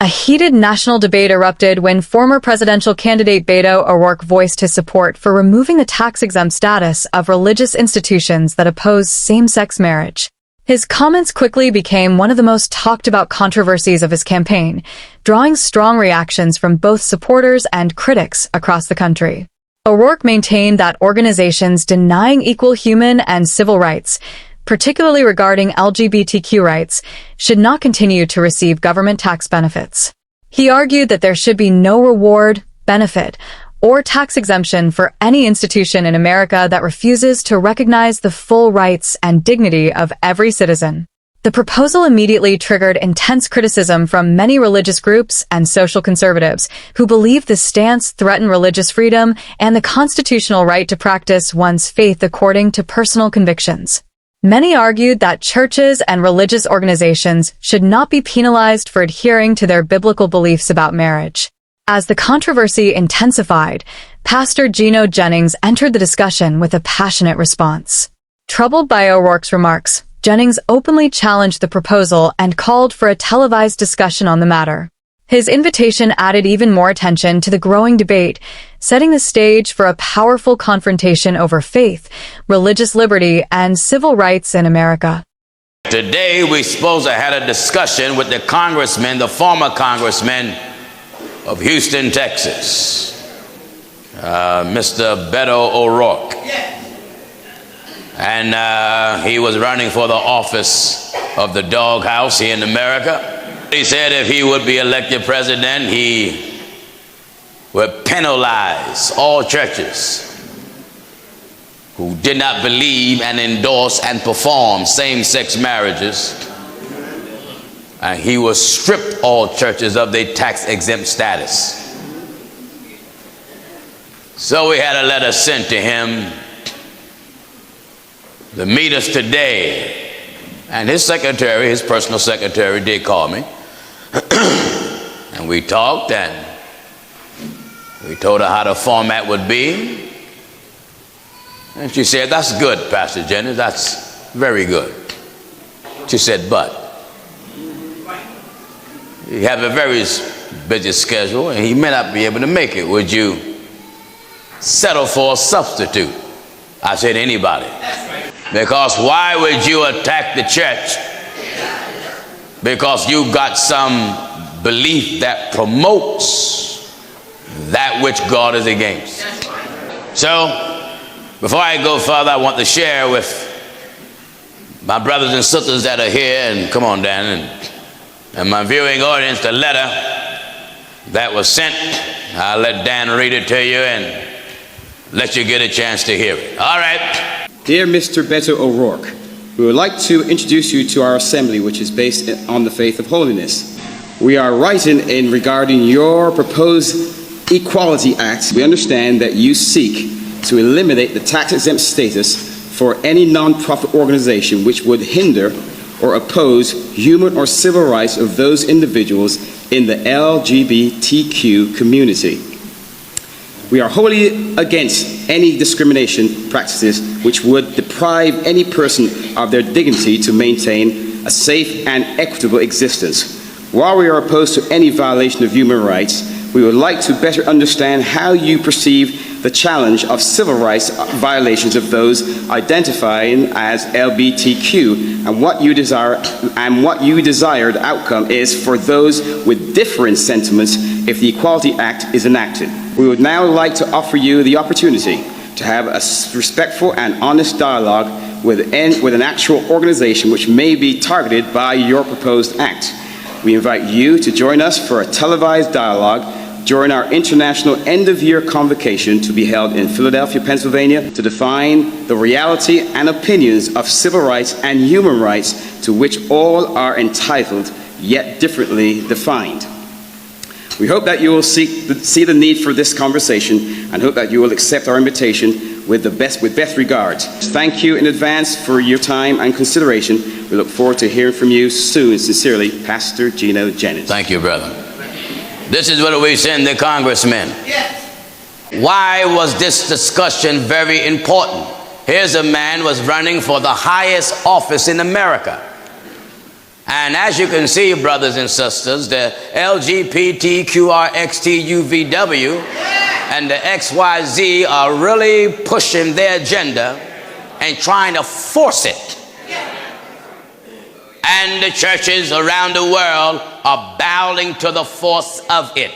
heated national debate erupted when former presidential candidate Beto O'Rourke voiced his support for removing the tax-exempt status of religious institutions that oppose same-sex marriage. His comments quickly became one of the most talked-about controversies of his campaign, drawing strong reactions from both supporters and critics across the country. O'Rourke maintained that organizations denying equal human and civil rights, particularly regarding LGBTQ rights, should not continue to receive government tax benefits. He argued that there should be no reward, benefit, or tax exemption for any institution in America that refuses to recognize the full rights and dignity of every citizen. The proposal immediately triggered intense criticism from many religious groups and social conservatives who believe this stance threatened religious freedom and the constitutional right to practice one's faith according to personal convictions. Many argued that churches and religious organizations should not be penalized for adhering to their biblical beliefs about marriage. As the controversy intensified, Pastor Gino Jennings entered the discussion with a passionate response. Troubled by O'Rourke's remarks, Jennings openly challenged the proposal and called for a televised discussion on the matter. His invitation added even more attention to the growing debate, setting the stage for a powerful confrontation over faith, religious liberty, and civil rights in America. Today, we're supposed to have a discussion with the former congressman of Houston, Texas, Mr. Beto O'Rourke. And he was running for the office of the doghouse here in America. He said if he would be elected president, he would penalize all churches who did not believe and endorse and perform same-sex marriages. And he would strip all churches of their tax-exempt status. So we had a letter sent to him to meet us today. And his secretary, his personal secretary, did call me. And we talked, and we told her how the format would be. And she said, "That's good, Pastor Jennings, that's very good." She said, "But you have a very busy schedule, and he may not be able to make it. Would you settle for a substitute?" I said, "Anybody." Because why would you attack the church? Because you've got some belief that promotes that which God is against. So, before I go further, I want to share with my brothers and sisters that are here, and come on, Dan, and my viewing audience, the letter that was sent. I'll let Dan read it to you and let you get a chance to hear it. All right. Dear Mr. Beto O'Rourke, we would like to introduce you to our assembly, which is based on the faith of holiness. We are writing in regarding your proposed Equality Act. We understand that you seek to eliminate the tax-exempt status for any non-profit organization which would hinder or oppose human or civil rights of those individuals in the LGBTQ community. We are wholly against any discrimination practices which would deprive any person of their dignity to maintain a safe and equitable existence. While we are opposed to any violation of human rights, we would like to better understand how you perceive the challenge of civil rights violations of those identifying as LGBTQ and what you desired outcome is for those with different sentiments if the Equality Act is enacted. We would now like to offer you the opportunity to have a respectful and honest dialogue with an actual organization which may be targeted by your proposed act. We invite you to join us for a televised dialogue during our international end-of-year convocation to be held in Philadelphia, Pennsylvania, to define the reality and opinions of civil rights and human rights to which all are entitled, yet differently defined. We hope that you will see the need for this conversation and hope that you will accept our invitation with best regards. Thank you in advance for your time and consideration. We look forward to hearing from you soon. Sincerely, Pastor Gino Jennings. Thank you, brother. This is what we send the congressman. Yes. Why was this discussion very important? Here's a man was running for the highest office in America. And as you can see, brothers and sisters, the LGBTQRXTUVW and the XYZ are really pushing their agenda and trying to force it. And the churches around the world are bowing to the force of it.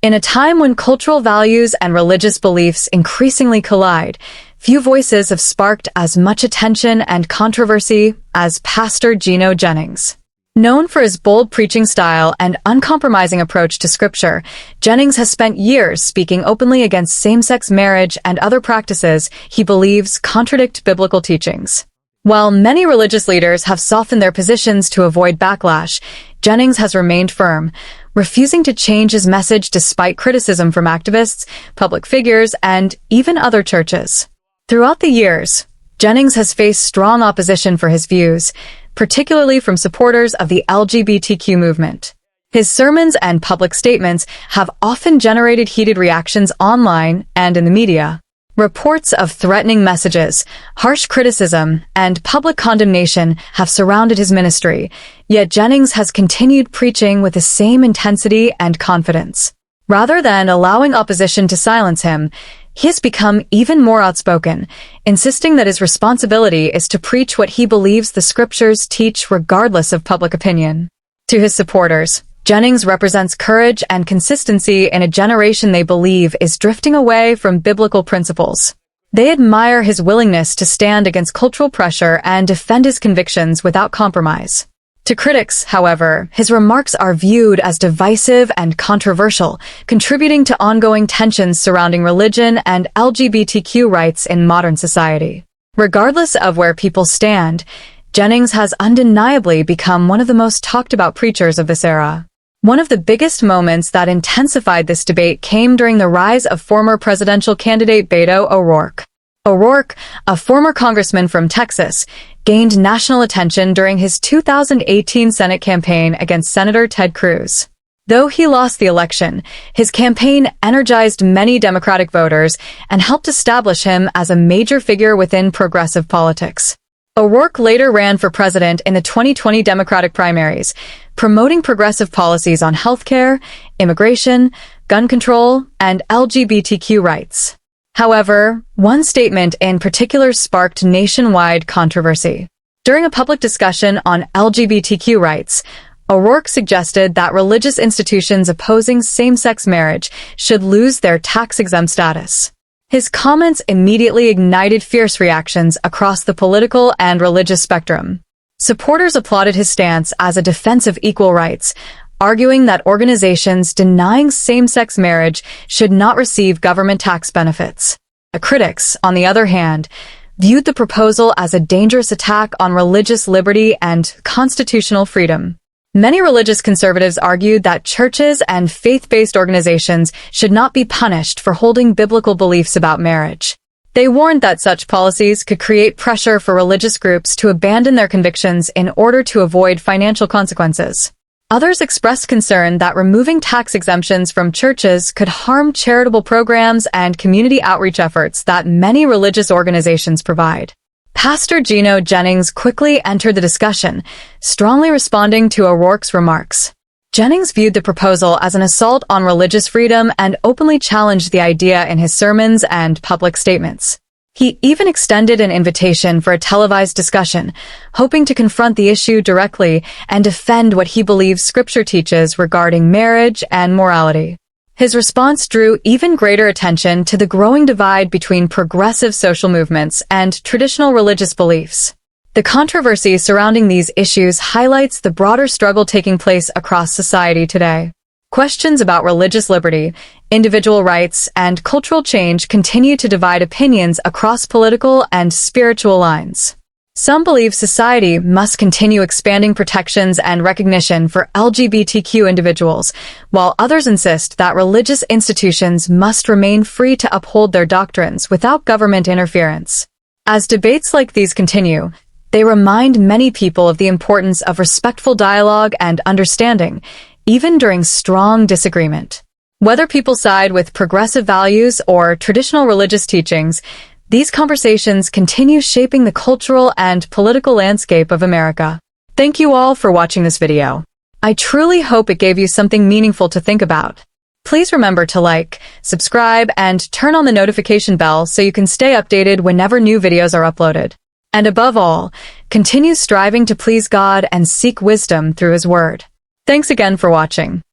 In a time when cultural values and religious beliefs increasingly collide, few voices have sparked as much attention and controversy as Pastor Gino Jennings. Known for his bold preaching style and uncompromising approach to Scripture, Jennings has spent years speaking openly against same-sex marriage and other practices he believes contradict biblical teachings. While many religious leaders have softened their positions to avoid backlash, Jennings has remained firm, refusing to change his message despite criticism from activists, public figures, and even other churches. Throughout the years, Jennings has faced strong opposition for his views, particularly from supporters of the LGBTQ movement. His sermons and public statements have often generated heated reactions online and in the media. Reports of threatening messages, harsh criticism, and public condemnation have surrounded his ministry, yet Jennings has continued preaching with the same intensity and confidence. Rather than allowing opposition to silence him, he has become even more outspoken, insisting that his responsibility is to preach what he believes the Scriptures teach regardless of public opinion. To his supporters, Jennings represents courage and consistency in a generation they believe is drifting away from biblical principles. They admire his willingness to stand against cultural pressure and defend his convictions without compromise. To critics, however, his remarks are viewed as divisive and controversial, contributing to ongoing tensions surrounding religion and LGBTQ rights in modern society. Regardless of where people stand, Jennings has undeniably become one of the most talked about preachers of this era. One of the biggest moments that intensified this debate came during the rise of former presidential candidate Beto O'Rourke. O'Rourke, a former congressman from Texas, gained national attention during his 2018 Senate campaign against Senator Ted Cruz. Though he lost the election, his campaign energized many Democratic voters and helped establish him as a major figure within progressive politics. O'Rourke later ran for president in the 2020 Democratic primaries, promoting progressive policies on healthcare, immigration, gun control, and LGBTQ rights. However, one statement in particular sparked nationwide controversy. During a public discussion on LGBTQ rights, O'Rourke suggested that religious institutions opposing same-sex marriage should lose their tax-exempt status. His comments immediately ignited fierce reactions across the political and religious spectrum. Supporters applauded his stance as a defense of equal rights, arguing that organizations denying same-sex marriage should not receive government tax benefits. Critics, on the other hand, viewed the proposal as a dangerous attack on religious liberty and constitutional freedom. Many religious conservatives argued that churches and faith-based organizations should not be punished for holding biblical beliefs about marriage. They warned that such policies could create pressure for religious groups to abandon their convictions in order to avoid financial consequences. Others expressed concern that removing tax exemptions from churches could harm charitable programs and community outreach efforts that many religious organizations provide. Pastor Gino Jennings quickly entered the discussion, strongly responding to O'Rourke's remarks. Jennings viewed the proposal as an assault on religious freedom and openly challenged the idea in his sermons and public statements. He even extended an invitation for a televised discussion, hoping to confront the issue directly and defend what he believes Scripture teaches regarding marriage and morality. His response drew even greater attention to the growing divide between progressive social movements and traditional religious beliefs. The controversy surrounding these issues highlights the broader struggle taking place across society today. Questions about religious liberty, individual rights, and cultural change continue to divide opinions across political and spiritual lines. Some believe society must continue expanding protections and recognition for LGBTQ individuals, while others insist that religious institutions must remain free to uphold their doctrines without government interference. As debates like these continue, they remind many people of the importance of respectful dialogue and understanding, even during strong disagreement. Whether people side with progressive values or traditional religious teachings, these conversations continue shaping the cultural and political landscape of America. Thank you all for watching this video. I truly hope it gave you something meaningful to think about. Please remember to like, subscribe, and turn on the notification bell so you can stay updated whenever new videos are uploaded. And above all, continue striving to please God and seek wisdom through His Word. Thanks again for watching.